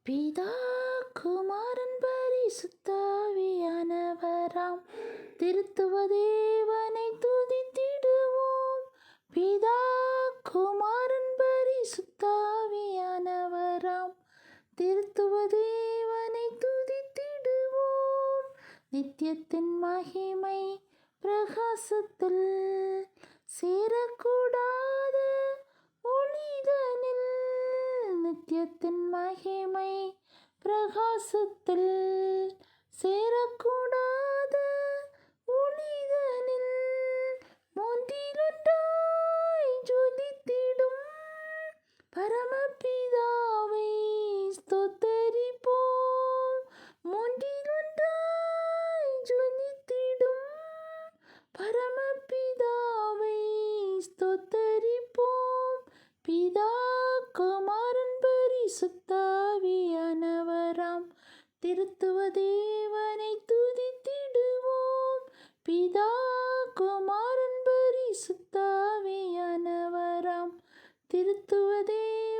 பிதா குமாரன் பரிசுத்தாவியானவராம் திருத்துவ தேவனை துதித்திடுவோம். பிதா குமாரன் பரிசுத்தாவியானவராம் திருத்துவ தேவனை துதித்திடுவோம். நித்தியத்தின் மகிமை பிரகாசத்தில் சேரக்கூடாத ஒளிதனில், நித்தியத்தின் மகிமை பிரகாசத்தில் சேரக்கூடாத ஒளிதனில் மூன்றிலொன்றாய் ஜொலித்திடும் பரமபிதாவை ஸ்தோத்தரிப்போம். மூன்றிலொன்றாய் ஜொலித்திடும் பரமபிதாவை ஸ்தோத்தரிப்போம். பிதா குமாரன் பரிசுத்தாவியானவராம் திருத்துவ தேவனை துதித்திடுவோம். பிதா குமாரன் பரிசுத்தாவியானவராம் திருத்துவ தேவனை